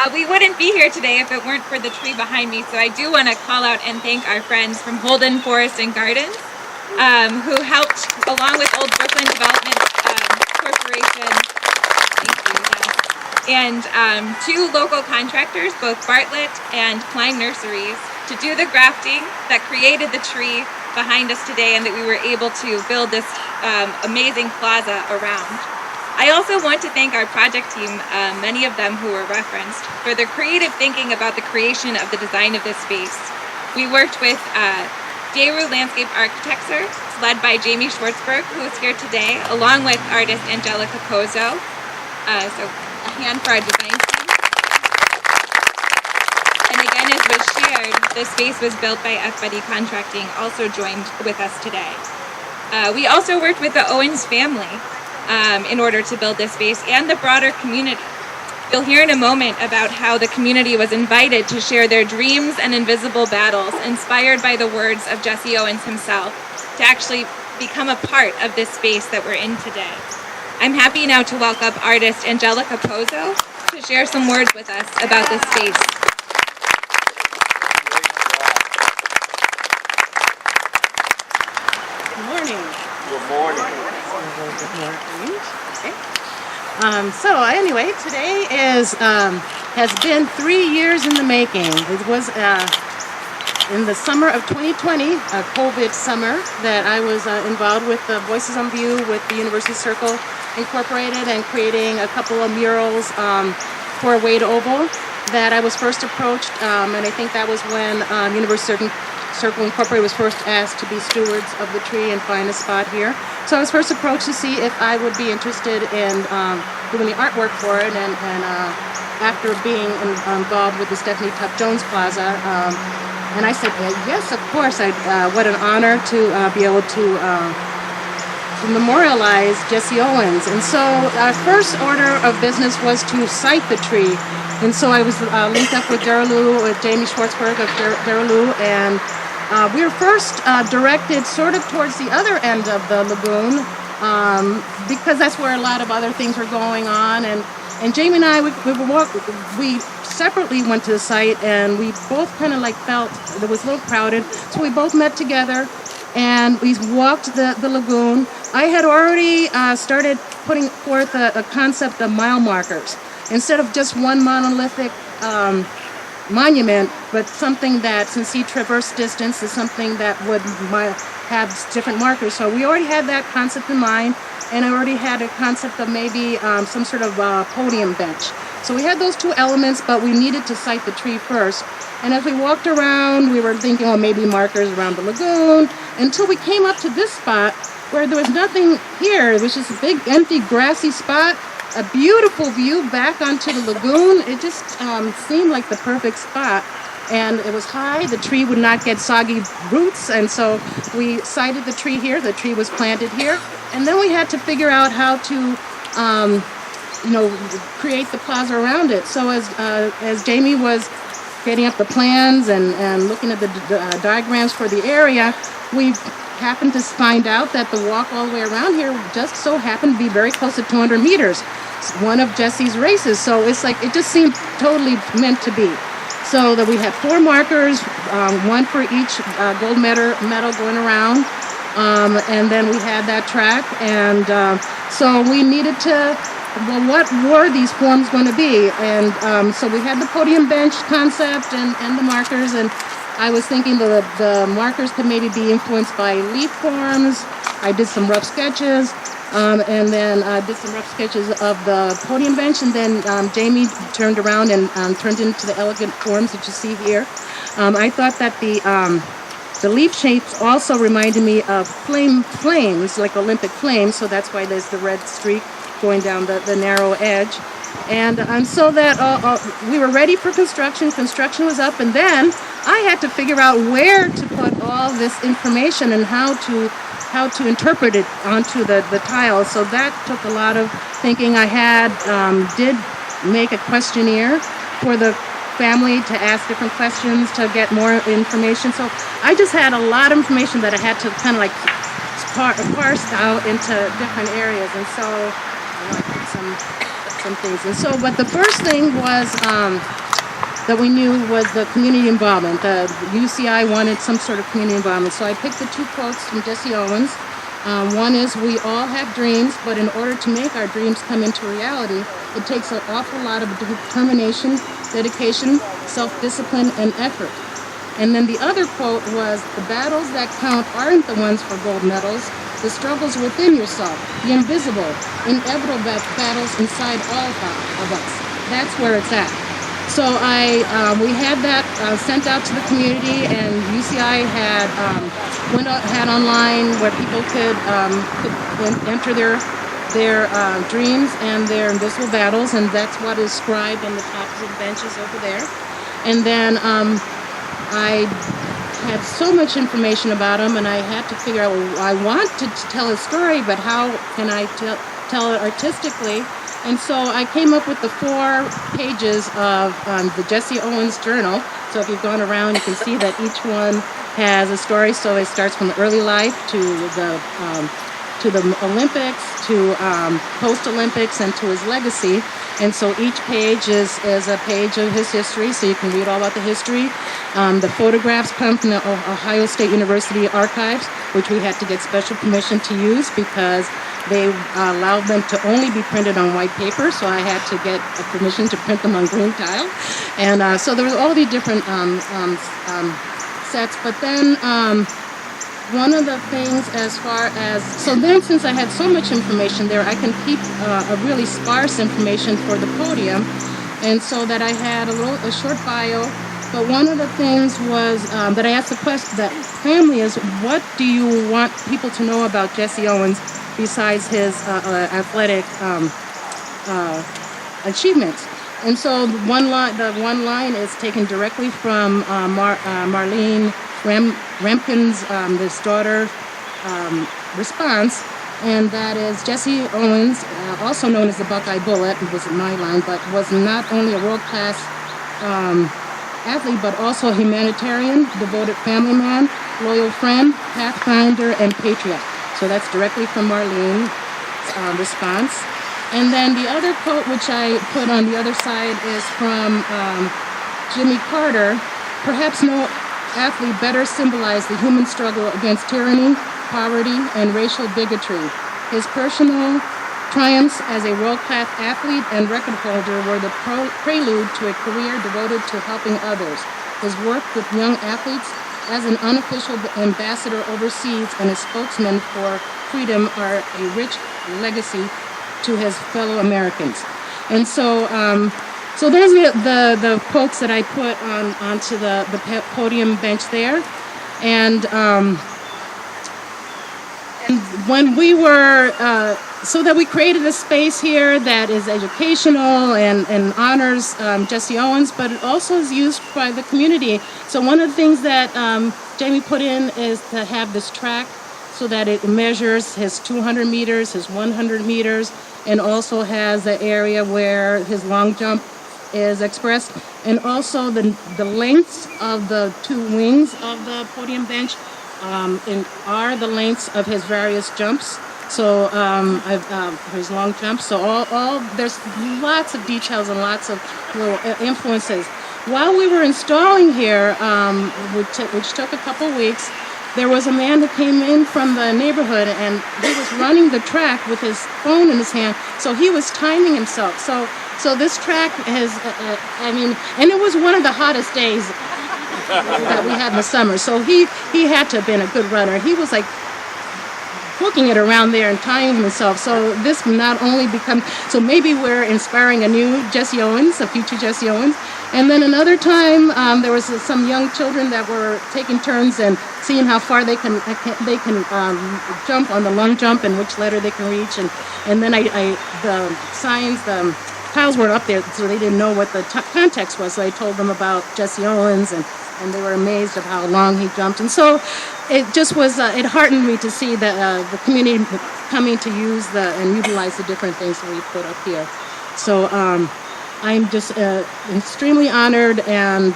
We wouldn't be here today if it weren't for the tree behind me, so I do want to call out and thank our friends from Holden Forest and Gardens, who helped, along with Old Brooklyn Development Corporation, thank you, yes, and two local contractors, both Bartlett and Klein Nurseries, to do the grafting that created the tree behind us today, and that we were able to build this amazing plaza around. I also want to thank our project team, many of them who were referenced, for their creative thinking about the creation of the design of this space. We worked with Daru Landscape Architecture, led by Jamie Schwartzberg, who is here today, along with artist Angelica Pozo. So a hand for our design team. And again, as was shared, the space was built by F. Buddy Contracting, also joined with us today. We also worked with the Owens family in order to build this space, and the broader community. You'll hear in a moment about how the community was invited to share their dreams and invisible battles, inspired by the words of Jesse Owens himself, to actually become a part of this space that we're in today. I'm happy now to welcome artist Angelica Pozo to share some words with us about this space. Good morning. Good morning. Good morning. Okay. So anyway, today has been 3 years in the making. It was in the summer of 2020, a COVID summer, that I was involved with the Voices on View with the University Circle Incorporated and creating a couple of murals for Wade Oval that I was first approached, and I think that was when University Circle Incorporated was first asked to be stewards of the tree and find a spot here. So I was first approached to see if I would be interested in doing the artwork for it, and after being involved with the Stephanie Tuck Jones Plaza, and I said, yes, of course. What an honor to be able to memorialize Jesse Owens. And so our first order of business was to site the tree. And so I was linked up with Jamie Schwartzberg of Daraloo, and we were first directed sort of towards the other end of the lagoon, because that's where a lot of other things were going on. And Jamie and I, we separately went to the site, and we both kind of like felt it was a little crowded. So we both met together, and we walked the lagoon. I had already started putting forth a concept of mile markers. Instead of just one monolithic monument, but something that, since he traversed distance, is something that would have different markers. So we already had that concept in mind, and I already had a concept of maybe some sort of podium bench. So we had those two elements, but we needed to site the tree first. And as we walked around, we were thinking, oh, maybe markers around the lagoon, until we came up to this spot where there was nothing here. It was just a big, empty, grassy spot. A beautiful view back onto the lagoon. It just seemed like the perfect spot, and it was high. The tree would not get soggy roots, and so we sited the tree here. The tree was planted here, and then we had to figure out how to create the plaza around it. So as Jamie was getting up the plans and looking at the diagrams for the area, we happened to find out that the walk all the way around here just so happened to be very close to 200 meters. It's one of Jesse's races, so it's like it just seemed totally meant to be. So that we had 4 markers, one for each gold medal going around, and then we had that track, and so we needed to, well, what were these forms going to be? And so we had the podium bench concept and the markers, and I was thinking the markers could maybe be influenced by leaf forms. I did some rough sketches, and then did some rough sketches of the podium bench, and then Jamie turned around and turned it into the elegant forms that you see here. I thought that the leaf shapes also reminded me of flames, like Olympic flames, so that's why there's the red streak going down the narrow edge. And so that we were ready for construction. Construction was up, and then I had to figure out where to put all this information and how to interpret it onto the tiles. So that took a lot of thinking. I did make a questionnaire for the family to ask different questions to get more information. So I just had a lot of information that I had to kind of like parse out into different areas. And so some some things. And so, but the first thing was that we knew was the community involvement. The UCI wanted some sort of community involvement. So I picked the two quotes from Jesse Owens. One is, "We all have dreams, but in order to make our dreams come into reality, it takes an awful lot of determination, dedication, self-discipline, and effort." And then the other quote was, "The battles that count aren't the ones for gold medals, the struggles within yourself, the invisible, inevitable battles inside all of us. That's where it's at." So we had that sent out to the community, and UCI had online where people could enter their dreams and their invisible battles, and that's what is scribed on the tops of the benches over there. And then I had so much information about him, and I had to figure out, well, I want to tell his story, but how can I tell it artistically? And so I came up with the 4 pages of the Jesse Owens journal. So if you've gone around, you can see that each one has a story. So it starts from the early life to the Olympics, to post-Olympics, and to his legacy. And so each page is a page of his history, so you can read all about the history. The photographs come from the Ohio State University archives, which we had to get special permission to use because they allowed them to only be printed on white paper, so I had to get a permission to print them on green tile. And so there was all these different sets. But then one of the things since I had so much information there, I can keep a really sparse information for the podium, and so that I had a short bio. But one of the things was that I asked the family is, what do you want people to know about Jesse Owens besides his athletic achievements? And so the one line is taken directly from Marlene Rampkin's, this daughter, response, and that is, "Jesse Owens, also known as the Buckeye Bullet," was my line, but was not only a world-class athlete, but also a humanitarian, devoted family man, loyal friend, pathfinder, and patriot. So that's directly from Marlene's response. And then the other quote, which I put on the other side, is from Jimmy Carter. "Perhaps no athlete better symbolized the human struggle against tyranny, poverty, and racial bigotry. His personal triumphs as a world-class athlete and record holder were the prelude to a career devoted to helping others. His work with young athletes as an unofficial ambassador overseas and a spokesman for freedom are a rich legacy to his fellow Americans." And so so there's the quotes that I put onto the podium bench there. And when we were, so that we created a space here that is educational and honors Jesse Owens, but it also is used by the community. So one of the things that Jamie put in is to have this track so that it measures his 200 meters, his 100 meters, and also has the area where his long jump is expressed, and also the lengths of the 2 wings of the podium bench are the lengths of his various jumps. So his long jumps. So all there's lots of details and lots of little influences. While we were installing here, which took a couple weeks, there was a man that came in from the neighborhood, and he was running the track with his phone in his hand. So he was timing himself. So this track has, and it was one of the hottest days that we had in the summer. So he had to have been a good runner. He was like booking it around there and timing himself. So this not only so maybe we're inspiring a new Jesse Owens, a future Jesse Owens. And then another time, there was some young children that were taking turns and seeing how far they can jump on the long jump and which letter they can reach. And then the signs, the tiles weren't up there, so they didn't know what the context was. So I told them about Jesse Owens, and they were amazed at how long he jumped. And so it just was, it heartened me to see the community coming to use and utilize the different things that we put up here. So I'm just extremely honored and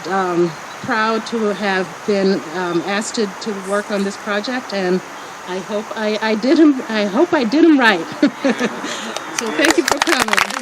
proud to have been asked to work on this project, and I hope I did him right. So thank you for coming.